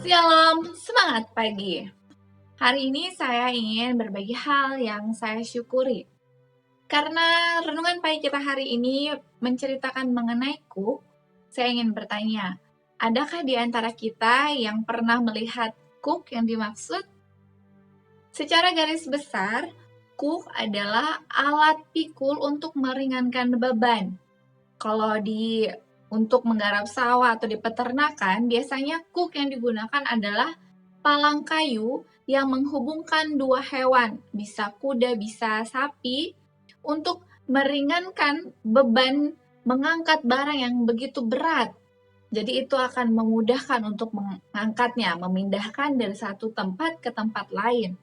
Shalom, semangat pagi. Hari ini saya ingin berbagi hal yang saya syukuri. Karena renungan pagi kita hari ini menceritakan mengenai kuk, saya ingin bertanya, adakah di antara kita yang pernah melihat kuk yang dimaksud? Secara garis besar, kuk adalah alat pikul untuk meringankan beban. Kalau untuk menggarap sawah atau di peternakan, biasanya kuk yang digunakan adalah palang kayu yang menghubungkan dua hewan, bisa kuda, bisa sapi, untuk meringankan beban mengangkat barang yang begitu berat. Jadi itu akan memudahkan untuk mengangkatnya, memindahkan dari satu tempat ke tempat lain.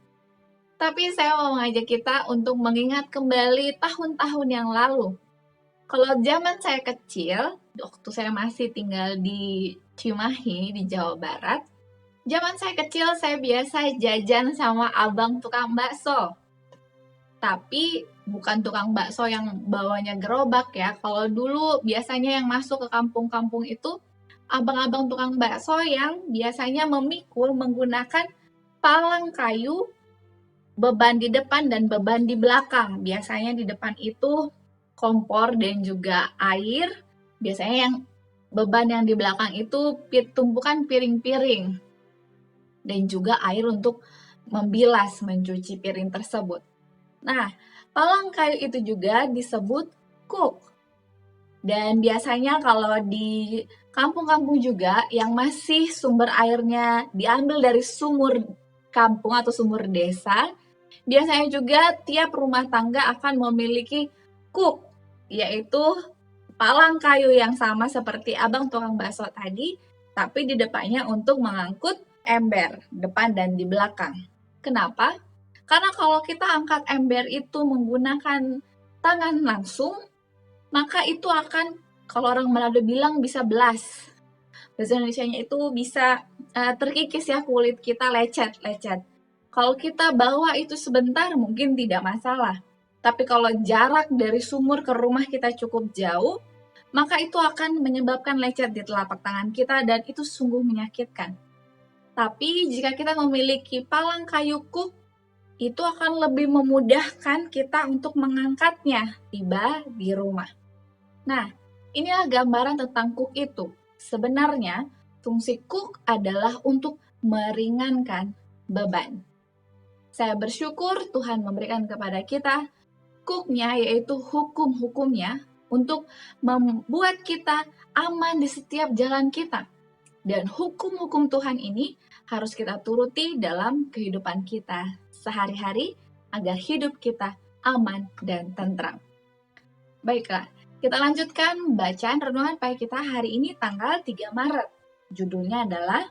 Tapi saya mau mengajak kita untuk mengingat kembali tahun-tahun yang lalu. Kalau zaman saya kecil, waktu saya masih tinggal di Cimahi, di Jawa Barat, zaman saya kecil saya biasa jajan sama abang tukang bakso. Tapi bukan tukang bakso yang bawanya gerobak ya. Kalau dulu biasanya yang masuk ke kampung-kampung itu abang-abang tukang bakso yang biasanya memikul menggunakan palang kayu, beban di depan dan beban di belakang. Biasanya di depan itu kompor dan juga air. Biasanya yang beban yang di belakang itu tumpukan piring-piring dan juga air untuk membilas, mencuci piring tersebut. Nah, palang kayu itu juga disebut kuk. Dan biasanya kalau di kampung-kampung juga yang masih sumber airnya diambil dari sumur kampung atau sumur desa, biasanya juga tiap rumah tangga akan memiliki kuk, yaitu palang kayu yang sama seperti abang tukang bakso tadi, tapi di depannya untuk mengangkut ember, depan dan di belakang. Kenapa? Karena kalau kita angkat ember itu menggunakan tangan langsung, maka itu akan, kalau orang Manado bilang, bisa belas. Bahasa Indonesianya itu bisa terkikis ya, kulit kita lecet. Kalau kita bawa itu sebentar mungkin tidak masalah. Tapi kalau jarak dari sumur ke rumah kita cukup jauh, maka itu akan menyebabkan lecet di telapak tangan kita dan itu sungguh menyakitkan. Tapi jika kita memiliki palang kayu kuk, itu akan lebih memudahkan kita untuk mengangkatnya tiba di rumah. Nah, inilah gambaran tentang kuk itu. Sebenarnya, fungsi kuk adalah untuk meringankan beban. Saya bersyukur Tuhan memberikan kepada kita kuknya, yaitu hukum-hukumnya, untuk membuat kita aman di setiap jalan kita. Dan hukum-hukum Tuhan ini harus kita turuti dalam kehidupan kita sehari-hari agar hidup kita aman dan tentram. Baiklah, kita lanjutkan bacaan renungan pagi kita hari ini tanggal 3 Maret. Judulnya adalah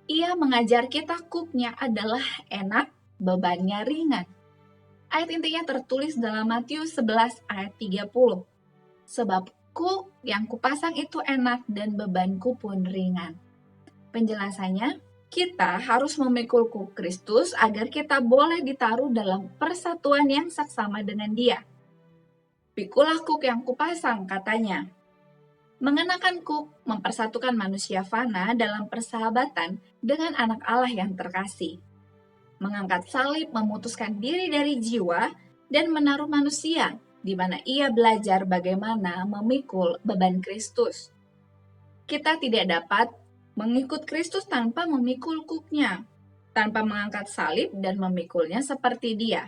Ia mengajar kita kuknya adalah enak, bebannya ringan. Ayat intinya tertulis dalam Matius 11 ayat 30. Sebab kuk yang kupasang itu enak dan bebanku pun ringan. Penjelasannya, kita harus memikul kuk Kristus agar kita boleh ditaruh dalam persatuan yang saksama dengan Dia. Pikulah kuk yang kupasang, katanya. Mengenakan kuk mempersatukan manusia fana dalam persahabatan dengan anak Allah yang terkasih. Mengangkat salib memutuskan diri dari jiwa dan menaruh manusia, di mana ia belajar bagaimana memikul beban Kristus. Kita tidak dapat mengikut Kristus tanpa memikul kuknya, tanpa mengangkat salib dan memikulnya seperti Dia.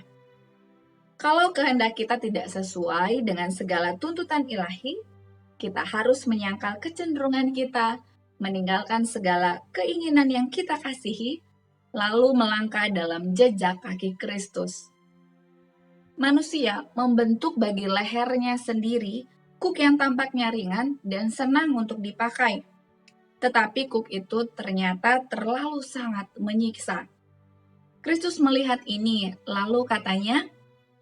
Kalau kehendak kita tidak sesuai dengan segala tuntutan ilahi, kita harus menyangkal kecenderungan kita, meninggalkan segala keinginan yang kita kasihi, lalu melangkah dalam jejak kaki Kristus. Manusia membentuk bagi lehernya sendiri kuk yang tampaknya ringan dan senang untuk dipakai. Tetapi kuk itu ternyata terlalu sangat menyiksa. Kristus melihat ini, lalu katanya,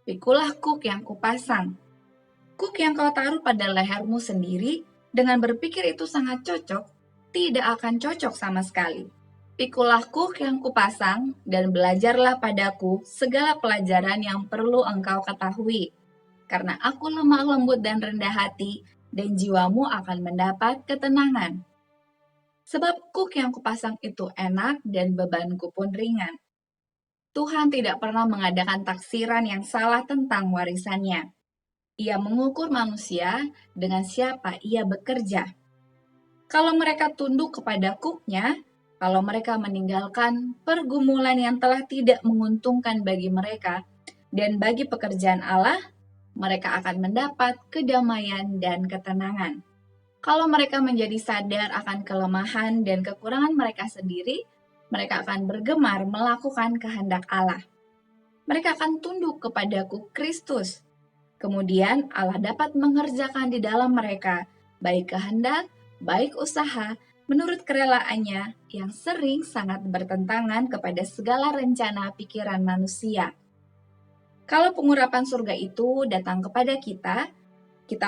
"Pikulah kuk yang kupasang." Kuk yang kau taruh pada lehermu sendiri, dengan berpikir itu sangat cocok, tidak akan cocok sama sekali. Pikulah kuk yang kupasang, dan belajarlah padaku segala pelajaran yang perlu engkau ketahui. Karena aku lemah lembut dan rendah hati, dan jiwamu akan mendapat ketenangan. Sebab kuk yang kupasang itu enak dan bebanku pun ringan. Tuhan tidak pernah mengadakan taksiran yang salah tentang warisannya. Ia mengukur manusia dengan siapa ia bekerja. Kalau mereka tunduk kepada kuknya, kalau mereka meninggalkan pergumulan yang telah tidak menguntungkan bagi mereka dan bagi pekerjaan Allah, mereka akan mendapat kedamaian dan ketenangan. Kalau mereka menjadi sadar akan kelemahan dan kekurangan mereka sendiri, mereka akan bergemar melakukan kehendak Allah. Mereka akan tunduk kepadaku Kristus. Kemudian Allah dapat mengerjakan di dalam mereka baik kehendak, baik usaha, menurut kerelaannya yang sering sangat bertentangan kepada segala rencana pikiran manusia. Kalau pengurapan surga itu datang kepada kita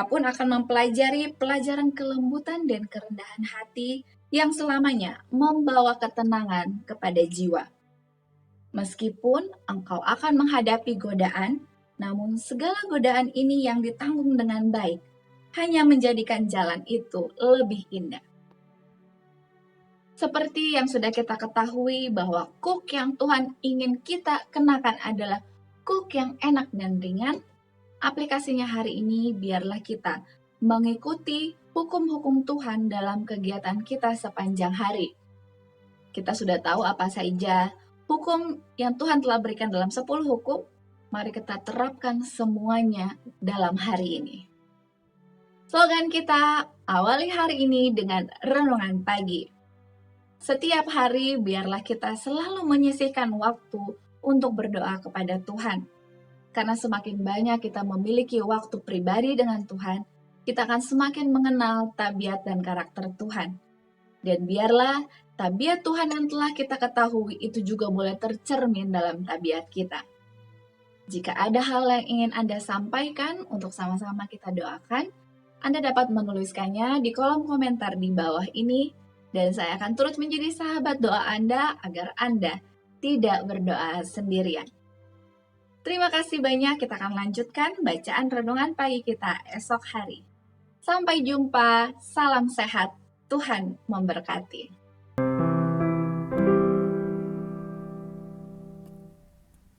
pun akan mempelajari pelajaran kelembutan dan kerendahan hati yang selamanya membawa ketenangan kepada jiwa. Meskipun engkau akan menghadapi godaan, namun segala godaan ini yang ditanggung dengan baik hanya menjadikan jalan itu lebih indah. Seperti yang sudah kita ketahui bahwa kuk yang Tuhan ingin kita kenakan adalah kuk yang enak dan ringan, aplikasinya hari ini biarlah kita mengikuti hukum-hukum Tuhan dalam kegiatan kita sepanjang hari. Kita sudah tahu apa saja hukum yang Tuhan telah berikan dalam 10 hukum, mari kita terapkan semuanya dalam hari ini. Slogan kita, awali hari ini dengan renungan pagi. Setiap hari biarlah kita selalu menyisihkan waktu untuk berdoa kepada Tuhan. Karena semakin banyak kita memiliki waktu pribadi dengan Tuhan, kita akan semakin mengenal tabiat dan karakter Tuhan. Dan biarlah tabiat Tuhan yang telah kita ketahui itu juga boleh tercermin dalam tabiat kita. Jika ada hal yang ingin Anda sampaikan untuk sama-sama kita doakan, Anda dapat menuliskannya di kolom komentar di bawah ini, dan saya akan turut menjadi sahabat doa Anda agar Anda tidak berdoa sendirian. Terima kasih banyak, kita akan lanjutkan bacaan renungan pagi kita esok hari. Sampai jumpa, salam sehat, Tuhan memberkati.